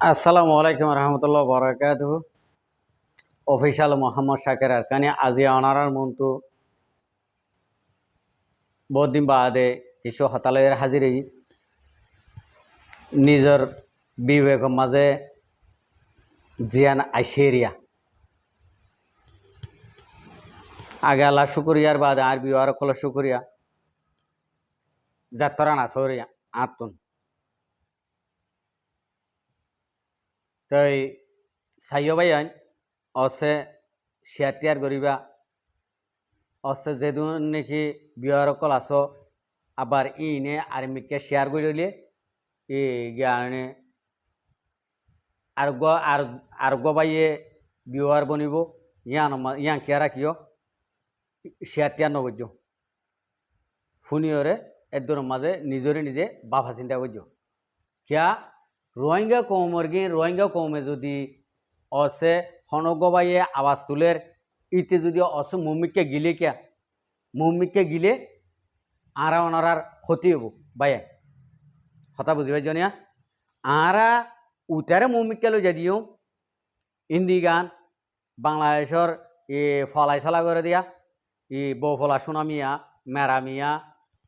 আসসালামু আলাইকুম রহমতুল্লাহ বরকাত অফিসিয়াল মোহাম্মদ শাকের আরকানি আজি অনারার মন্তু বহুত দিন বাদে কিছু হতালয়ের হাজিরি নিজের বিবেকের মাঝে জিয়ান আইসেরিয়া আগে আল্লাহ শুকুরিয়ার বাদে আর বিওয়ার কল শুকুরিয়া যাত্রা না সরিয়া আতুন তাই সাইয় ভাইয়ান অসে শেয়ার করিবা অসে যেদিন নাকি বিওয়ার কল আসো আবার ইনে আর্মিকে শেয়ার করিলে এই জ্ঞানে আর গবাইয়ে বিওয়ার বনিব ইয়ান কেয়ারা কিয় শেয়ার টিয়ার নগর্য ফুনিয়রে এদর মাঝে নিজরে নিজে বাফা চিন্তা করছ কিয়া রোহিঙ্গা কৌমর গিয়ে রোহিঙ্গা কৌমে যদি অসে হনগবাইয়ে আওয়াজ তুলের ইতে যদি অস মুমিককে গিলে কিয়া মুমিককে গিলে আরা ওনারার ক্ষতি হব বাইয়া কথা বুঝি পাইছ নিয়া আরা উতারে মুমিককে লই যাই দিও হিন্দি গান বাংলাদেশের এ ফলাই চলা করে দিয়া ই বউ ফলা সুনামিয়া মেরামিয়া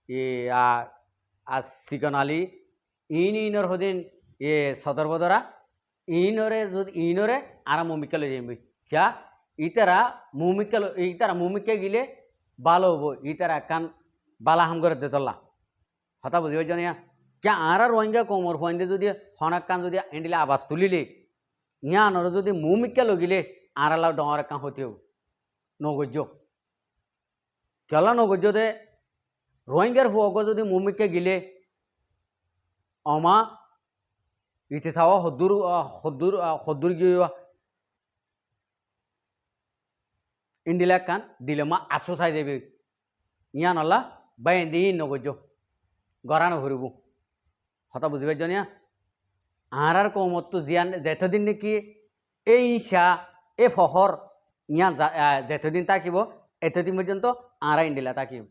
ই চিকন আলী ইনর হদিন এ সদর বদরা ইনরে আরা মুমিককে লই যাইবি কিয়া ইতারা মুমিককে গিলে ভালো হবো ইতারা কান বালা হাম করে দেতল্লা কথা বুঝি পাইছ নিয়া কিয়া আরা রোহিঙ্গা কোমর ফোয়াইন্দে যদি হনাক কান যদি এন্ডিলে আবাজ তুলিলে ইয়ানর যদি মুমিককে লগিলে আরালাও ডর কান হতেও নগর্য কেলা নগর্য দে রোহিঙ্গার ফুয়ক যদি মুমিককে গিলে অমা ইতে চাওয়া হদ্দুর গিয়ে ইন্ডিলা কান দিলে মা আশু চাই দেবে ইয়ান আল্লাহ বাইন দি নগর্য গড়ানো ঘুরব কথা বুঝি পাইছ নিয়া আর কৌমত জিয়ান যেতদিন নাকি এই ইসা এ ফহর ইয়া যেতদিন থাকিব এতদিন পর্যন্ত আরা ইন্ডিলা থাকিব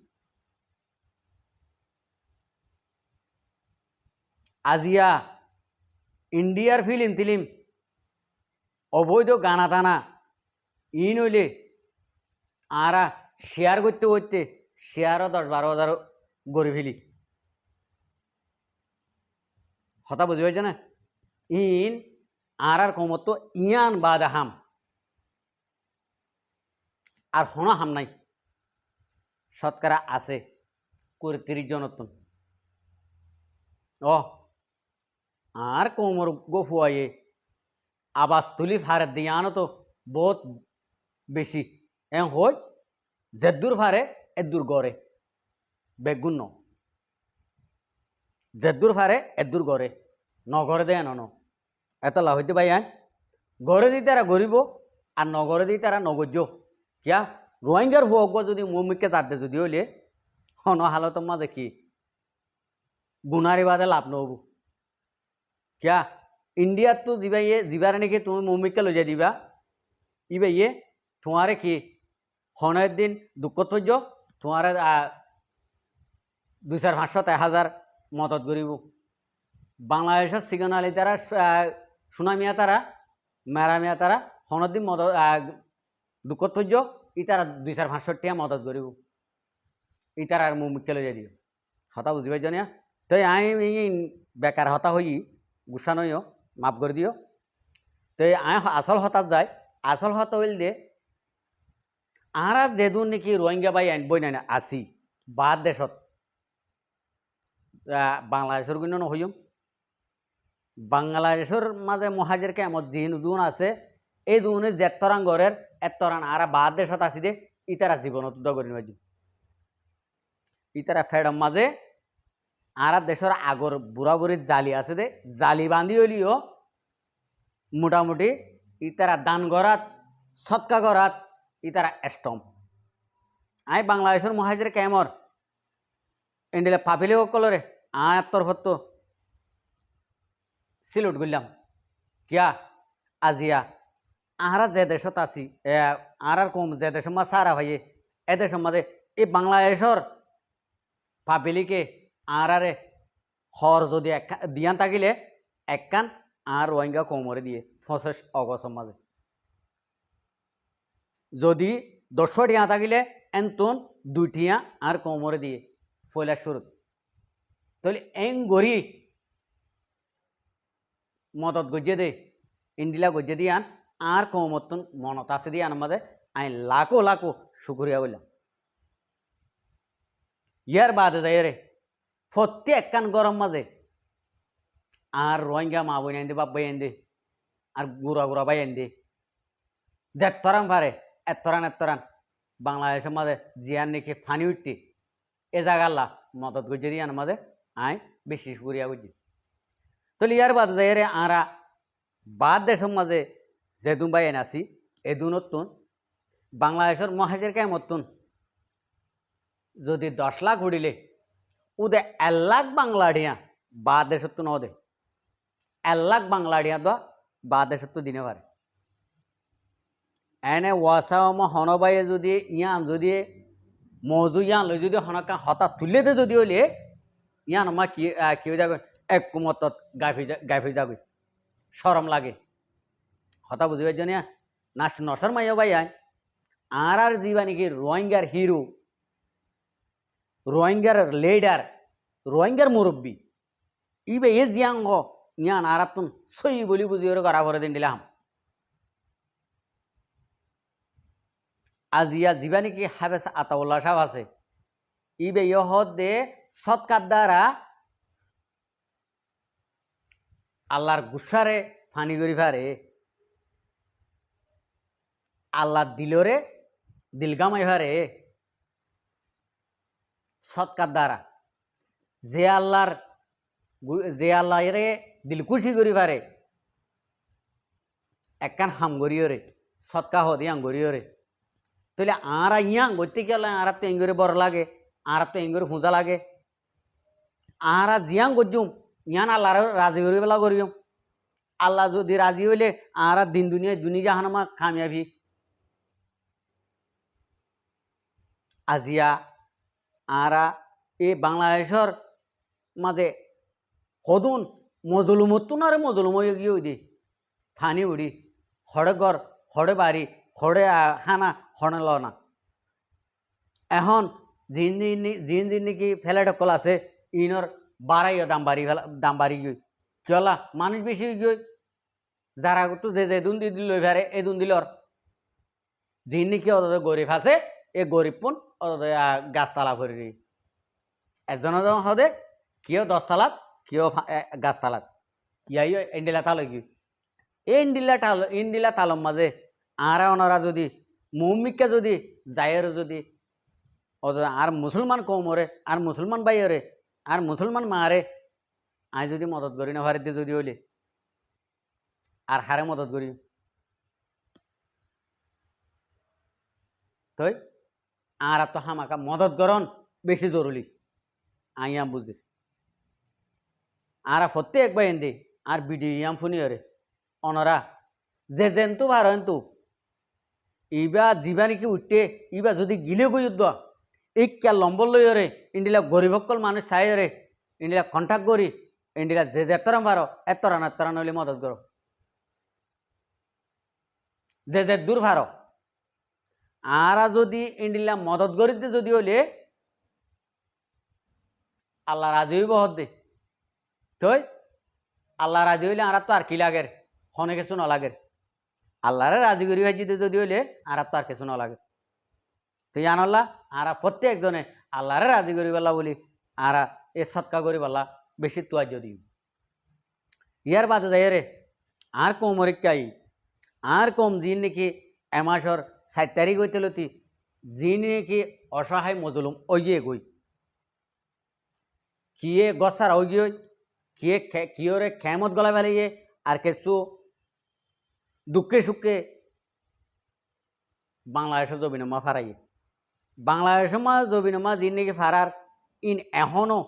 আজিয়া ইন্ডিয়ার ফিল্ম তিলিম অবৈধ গানা টানা ই নইলে আরা শেয়ার করতে করতে শেয়ারও 10-12 হাজার গড়ে ফেলি হতা বুঝি পাইছ না ইন আর কমত তো ইয়ান বাদ হাম আর হন হাম নাই শতকরা আছে 30 জনতন ও আর কোমর গোফুয়াইয়ে আবাস তুলি ফারে দিয়ানো তো বহুত বেশি এ হই যেদুর ফারে এদুর গড়ে বেগুন ন যেদুর ফারে এদুর গড়ে নগরে দেয় ন এতলা হইতে ভাই গড়ে দিই তারা গরিব আর নগরে দিই তারা নগর্য কিয়া রোহিঙ্গার হোক যদি মুমিককে তাতে যদি হইলে হন হালত মাঝে কি গুনারি বাদে লাভ নহব কিয়া ইন্ডিয়াত তো যাবার নাকি তুমি মুমিককে লই যাই দিবা ইবাইয়ে তোমারে কি হনের দিন দুঃখ থৈয তোমারে 200-500-1000 মদত করিব বাংলাদেশের সিগন আলী তারা সুনামিয়া তারা মেরামিয়া তারা হনের দিন মদত দুঃখ থৈয ই তারা 200-500 টাকা মদত করিব ই তারা আর মুমিককে লই যাই দিও কথা বুঝি পাইছ না তাই আমি বেকার হতা হই গুসা নইও মাফ করে দিও তাই আসল হতাত যায় আসল হতা হইল দে আরা যেদুন নাকি রোহিঙ্গা বাই আনবই না আসি বাদ দেশত বাংলাদেশের গুণ নহইম বাংলাদেশের মাঝে মহাজের কেমত যিন দুন আছে এই দুনে যেতরান গড়ের এতরান আরা বাদ দেশত আসি দে ইতারা জীবনত দগরি নয় ইতারা ফেডম মাঝে আর দেশের আগর বুড়া বুড়ির জালি আছে দে জালি বান্ধি হইলিও মোটামুটি ইতারা দান গড়াত সৎকা গড়াত ইতারা এস্টম আই বাংলাদেশের মহাজের কেমর ইন্ডিয়া পাপিলে কলরে তরফত সিলুট গেলাম কিয়া আজিয়া আহারা যে দেশত আছি আর কম যে দেশের মা সারা ভাইয়ে এ দেশের মাঝে এই বাংলাদেশের পাপিলিকে আরারে হর যদি দিয়ান থাকিলে একখান আর রোহিঙ্গা কৌমরে দিয়ে 25 অগস্টের মাঝে যদি 10 টিয়া থাকিলে এনতুন 2 টিয়া আর কৌমরে দিয়ে ফয়লা শুরুত তাহলে এং গড়ি মদত গজ্জে দে ইন্ডিলা গজ্জে দিয়ান আর কৌমতন মনত আছে দিয়ান মাঝে আমি লাখো লাখো শুক্রিয়া বললাম। ইয়ার বাদে যাই রে প্রত্যেক কান গরম মাঝে আর রোহিঙ্গা মা বই আইন দে বাপ বই আইন দে আর গুড়া গুড়া বাই আইন দে যেতরান পারে এতরান বাংলাদেশের মাঝে জিয়ান নাকি ফানি উঠতে এ জায়গাল্লা মদত গজ্জে দিয়ান মাঝে আই বেশি শুক্রিয়া বুঝি। তাহলে ইয়ার বাদে যাই রে আরা বাদ দেশের মাঝে যেদুন বাই আইন আসি এদুনতুন বাংলাদেশের মহাজের কেমতুন যদি 10 লাখ উড়িলে উদে 1 লাখ বাংলাডিয়া বাদ দেশত ন দে 1 লাখ বাংলাডিয়া দ বাদ দেশত দিনে পারে এনে ওয়াসাম হনবাইয়ে যদি ইয়ান যদি মজু ইয়ান লই যদি হনকা হঠাৎ তুলে দে যদি হলে ইয়ান মা কি কি যাবে এক কুমতত গাইফি যাবে শরম লাগে হতা বুঝিবার জন্য না নসর মাইয়া বাই আর জীবা নাকি রোহিঙ্গার হিরো রোহিঙ্গার লিডার রোহিঙ্গার মুরব্বী ইবে এ জিয়াঙ্গ ইয়ান আর তুন সই বলি বুঝি ওর গড়া ভরে দিন দিলাম আজিয়া জীবা নাকি হাবেস আতাউল্লাহ সাহেব আছে ইবে ইহদ দে সৎকার দ্বারা আল্লাহর গুসারে ফানি করি ফারে আল্লাহ দিলরে দিলগামাই ফারে সৎকার দ্বারা যে আল্লাহরে দিল খুশি করি পারে একখান হাম গড়িও রে সৎকা হদি আং গড়িও রে তাহলে আর ইয়াং গতি গেলে আর তো এঙ্গরে বড় লাগে আর তো এঙ্গরে ফুঁজা লাগে আর জিয়াং গজুম ইয়ান আল্লাহর রাজি করি বেলা করিম আল্লাহ যদি রাজি হইলে আর দিন দুনিয়া জাহানামা কামিয়াবি আজিয়া আরা এই বাংলাদেশের মাঝে সদুন মজলুমতুন আর মজলুম হয়ে গিয়ে ওই দি ফানি উড়ি হড়ে ঘর হড়ে বাড়ি হড়ে খানা হড়ে লনা এখন জিন নাকি ফেলে ঢকল আছে ইনর বাড়াইও দাম বাড়ি গই কিলা মানুষ বেশি গই যারা তো যে দুন দি দিল ফেরে এ দুন দিলর জিন নাকি অত গরিব আছে এ গরিব পুন গাছতলা ভরি একজনের হদে কেউ 10 তালাত কেউ গাছতলাত ইয়াই এন্ডিলা তাল কি এই ইন্ডিলা তালম মাঝে আর ওনারা যদি মুমিককে যদি যায়ের যদি আর মুসলমান কৌমরে আর মুসলমান বাইরে আর মুসলমান মারে আই যদি মদত করি না ভারত যদি হইলে আর হারে মদত করি তই আর তো হামাকা মদত করন বেশি জরুরি আইয়াম বুঝি আর প্রত্যেক বাইন্দি আর বিডিয়াম ফুনিয়রে অনরা যে জেন্তু ভারন্তু ইবা জীবা নাকি উঠতে ইবা যদি গিলে গইদ ইকা লম্বর লইরে ইন্ডিলা গরিবকল মানুষ চাইরে ইন্ডিলা কন্টাক্ট করি ইন্ডিলা যে এতরাম ভার এতরান হইলে মদত করো যে দূর ভার আর যদি ইন্ডিলা মদত করিতে যদি হইলে আল্লাহ রাজি হইব হদ্দে তই আল্লাহ রাজি হইলে আর তো আর কি লাগের হনে কিছু ন লাগের আল্লাহরে রাজি করি ভাইজিতে যদি হইলে আর তো আর কিছু ন লাগে তুই আনল্লা আর প্রত্যেকজনে আল্লাহরে রাজি করি বলা বলি আর এ সৎকা করি বলা বেশি তুয়ার যদি ইয়ার বাদে যাই রে আর কমরিকাই আর কম জিন নাকি এমাসর 7 তারিখ হইতে লতি জিন নাকি অসহায় মজলুম ওইয়ে গই কিয়ে গসার ওই গিয়ে কিয়রে খেমত গলা ফেলিয়ে আর কিছু দুঃখে সুখে বাংলাদেশের জবিনমা ফারাইয়ে বাংলাদেশের মা জবিনমা যিনি নাকি ফারার ইন এখনও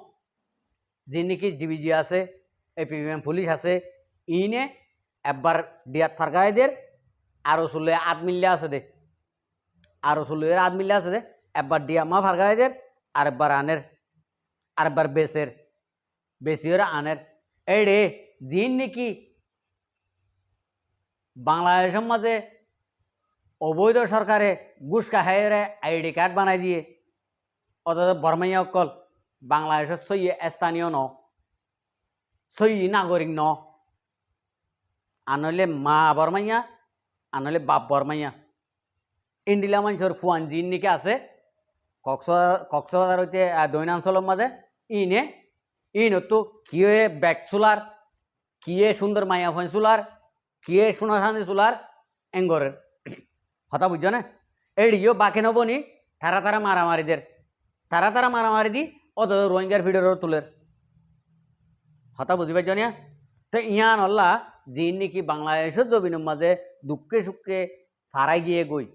যিনি নাকি জিবিজি আছে এপিএম পুলিশ আছে ইনে একবার দিয়াত ফারগাইদের আরো চুলে আট মিল্লে আছে দে আরো চুলের আট মিল্লে আছে দে একবার দিয়া মা ফারগাইদের আরেকবার আনের আরেকবার বেসের বেশি ওরা আনের এই রে জিন নাকি বাংলাদেশের মাঝে অবৈধ সরকারে ঘুষ খাহাইরে আইডি কার্ড বানাই দিয়ে অথচ বর্মাইয়া অকল বাংলাদেশের সই স্থানীয় ন সই নাগরিক ন আনলে মা বর্মাইয়া আনলে বাপ বর্মাইয়া ইন্ডিলা মানুষের ফুয়ান জিন নিকে আছে কক্সবাজার হইতে দৈনাঞ্চলের মাঝে ইনতো কিয়ে ব্যাগ চুলার কিয়ে সুন্দর মাইয়া ফোন চুলার কিয়ে সোনা চাঁদি চুলার এঙ্গরের কথা বুঝছো না এড়িও বাকে নবনি তারা মারামারিদের তারা মারামারি দি অত রোহিঙ্গার ভিডিও তুলের কথা বুঝি পাইছ না তো ইয়ান হল্লা যিনি নাকি বাংলাদেশের জমিনের মাঝে দুঃখে সুখে ফারাই গিয়ে গই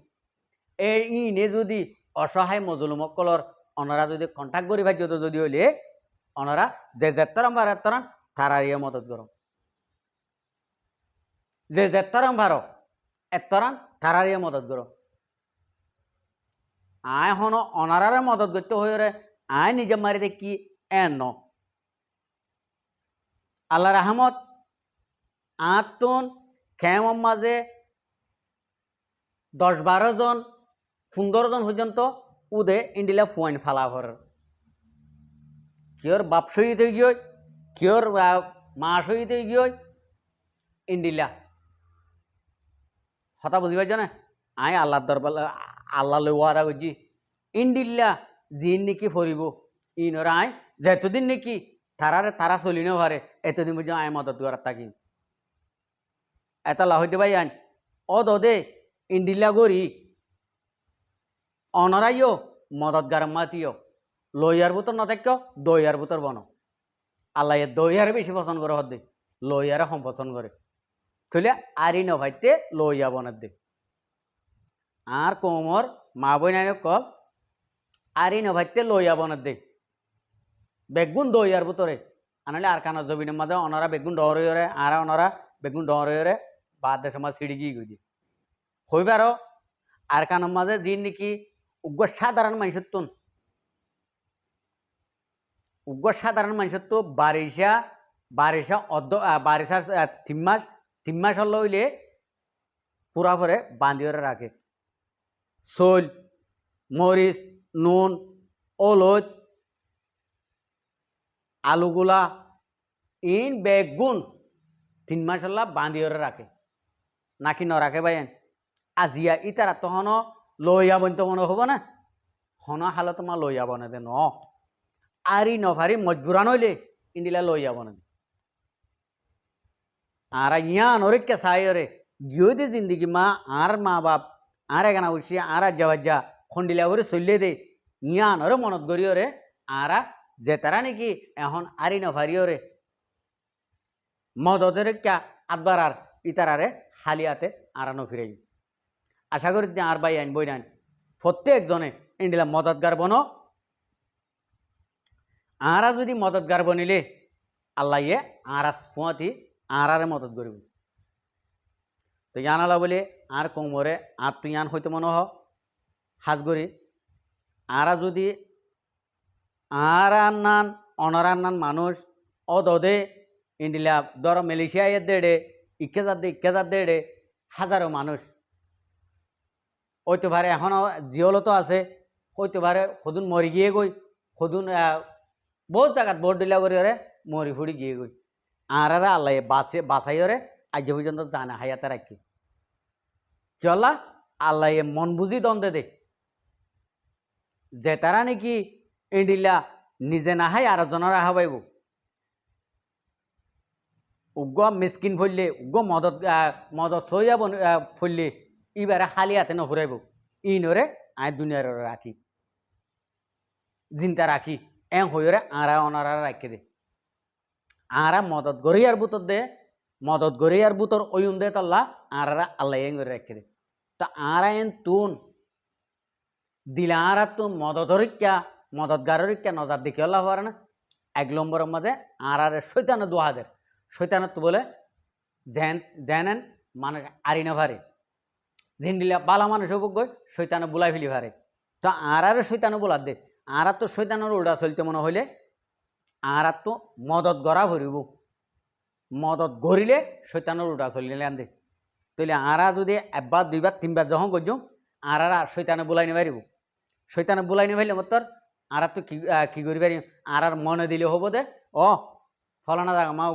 এই ইনে যদি অসহায় মজলুমকলর ওনারা যদি কন্ট্যাক্ট করি ভাজ্য যদি হইলে ওনারা যে যেতরাম ভার এতরান তারারিয়ে মদত করো যে যেতরাম ভার এতরান তারারিয়ে মদত করো আয় হন অনারারে মদত করতে হয়ে আয় নিজে মারি দেখি ন আল্লাহ রহমত আতুন খেমর মাঝে 10-12 জন 15 জন পর্যন্ত উদে ইন্ডিলা ফুয়াইন ফালা ভর কিয়র বাপ শহীদ হয়ে গিয়ে কিয়র মা শহীদ হয়ে গিয়ে ইন্ডিলা হতা বুঝি পাইছ না আয় আল্লাহ দরবার আল্লাহ লই ওয়াদা করছি ইন্ডিল্লা জিন নাকি ফরিব ইনরা আয় যেতদিন নাকি তারা চলিনেও পারে এতদিন পর্যন্ত আয় মদত করার থাকি এতলা হইতে পাই আইন দে ইন্ডিল্লা গড়ি অনরাইও মদত গারম মাতিও লইয়ার বুতর নথাক্য দইয়ার বুতর বন আল্লাহ দইয়ারে বেশি পছন্দ করে হদ দে লইয়ারে কম পছন্দ করে তুলে আরি নভাইতে লইয়া বনের দে আর কোমর মা বই নাই কল আরি নভাইতে লইয়া বনের দে বেগুন দইয়ার বুতরে আনলে আর কানা জবিনের মাঝে ওনারা বেগুন ডর হয়ে আর ওনারা বেগুন ডর হয়ে বাদ দেশের মাঝে ছিড়ি গিয়ে গুজি হইবারও আর কানের মাঝে যি নাকি উগ্র সাধারণ মানুষের তুন উগ্র সাধারণ মানুষের তো বারিশা বারিশার 3 মাস হল হইলে পুরা পরে বান্ধিয়ে রাখে শোল মরিচ নুন অলদ আলুগুলা ইন বেগুন 3 মাস হল্লা বান্ধিয়ে রাখে নাকি ন রাখে বাইন আজিয়া ইতারা তখন লইয়া বন্ত মনে হব না হন হালত মা লইয়া বনে দে ন আরি নভারি মজবুরান হইলে ইন্দিলা লইয়া বনে দে আর ইয়ান ওরে সাইরে গিয়ে দে জিন্দিগি মা আর মা বাপ আর এখানা উঠছি আর আজ্জা খন্ডিলা করে চলিয়ে দে ইয়ান ওরে মনত গড়ি ওরে আর যে তারা নাকি এখন আরি নভারি ওরে মদতের ক্যা আদবার আর ইতারারে হালিয়াতে আরানো ফিরাই আশা করি আর বাই আইন বই নাইন প্রত্যেকজনে ইন্ডিলা মদতগার বনো আরা যদি মদতগার বনিলে আল্লাহ ইয়ে আরা ফুয়াতি আরারে মদত করিব তো ইয়ানালা বলে আর কোমরে আর তুই ইয়ান হইতে মনে হ হাজ করি আরা যদি আর নান অনরার নান মানুষ দে ইন্ডিলা ধর মালয়েশিয়া দেড়ে ইক্কেজার দেড়ে হাজারো মানুষ হইতে পারে এখনও জিওলতো আছে হইতে পারে সদুন মরি গিয়ে গই সদুন বহুত জায়গাত ভোট দিলা করি ওরে মরি ফুড়ি গিয়ে গই আর আল্লাহ বাঁচাই ওরে আজ পর্যন্ত জানে হায়াতে রাখি চলা আল্লাহ মন বুঝি দ্বন্দ্বে দে যে তারা নাকি ইন্ডিলা নিজে না হাই আর জনের আহা পাইব উগ্র মিসকিন ফললে উগ্র মদত সইয়া ফললে ইবারে খালি হাতে নফুরাইব ইনরে আয় দুনিয়ার রাখি জিনতা রাখি হইরে আরা অনারা রাখে দে আরা মদত গড়িয়ার বুতর দে মদত গড়িয়ার বুতর ওয়ুন দে তাল্লা আরা আল্লাহ করে রাখে দে তা আরা তুন দিলা আরা তুন মদতগারিকা নজর দেখে আল্লাহ হওয়ার না 1 নম্বরের মাঝে আরারে শৈতান দোহাদের শৈতানত তো বলে জেনেন মানুষ আরি না ভারে ঝিন্ডিলা বালা মানুষ হোক গই শৈতান বুলাই ফেলি ভারে তো আরারে শৈতান বোলার দে আর তো শৈতানের উল্টা চলতে মনে হইলে আর তো মদত গড়া ভরিব মদত গড়িলে শৈতানের উল্টা চলিলে আনদে তাহলে আরা যদি একবার দুইবার তিনবার যখন করছো আর শৈতানে বুলাই নিয়ে পারিব শৈতানে বুলাই নিয়ে পারলে মতর আর তো কি করি পারি আর মনে দিলে হব দে ও ফলানা জায়গা মা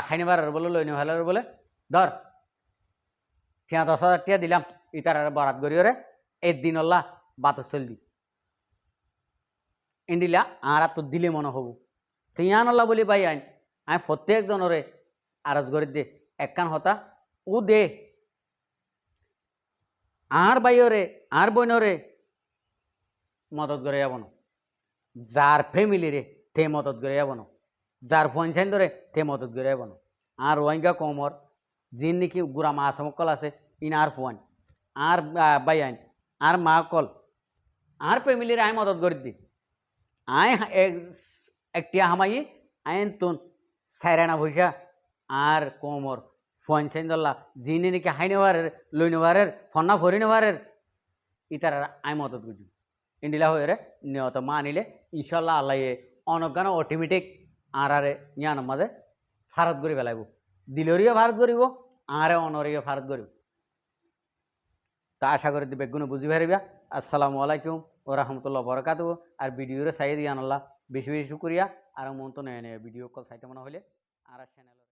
হাইনিবার বলে লইনি ভালো বলে ধর 10,000 টিয়া দিলাম ইতার বরাত করি ওরে একদিন অল্লাহ বাত চলবি ইন্ডিলা আর তো দিলে মনে হব তিয়ান আল্লাহ বলি ভাই আইন আমি প্রত্যেকজনরে আরজ করে দে একখান হতা ও দে আর ভাইরে আর বোনরে মদত করে যাব না যার ফ্যামিলি রে তে মদত করে যাব না যার ফোনসাইন ধরে তে মদত করে যাব না আর রোহিঙ্গা কমর যিন নাকি গুড়া মা সমকল আছে ইন আর ফোন আর ভাই আইন আর মা কল আর ফ্যামিলির আয় মদত করে দি আয় একটিয়া হামাই আইন তুন সাইরানা ভৈসা আর কোমর ফোন সাইন দল্লা যিনি নাকি হাই নেওয়ারের লই নেওয়ারের ফন্না ভরি নেওয়ারের ইতার আয় মদত করছি ইন্ডিলা হয়ে রে নিয়ত মা আনিলে ইনশাল্লাহ আল্লাহ অনজ্ঞান অটোমেটিক আরে জ্ঞান মাঝে ফারত করে পেলাইব দিলরিও ভারত করিব আরে অনরিও ভারত করিব তা আশা করি বেগুনে বুঝি পারিবা আসসালামু আলাইকুম ও রহমতুল্লাহ বরকাত আর ভিডিওরে চাই দিয়ে আনল্লাহ বেশি বেশি শুক্রিয়া আর মন তো নেয় ভিডিও কল চাইতে মনে হলে আর চ্যানেল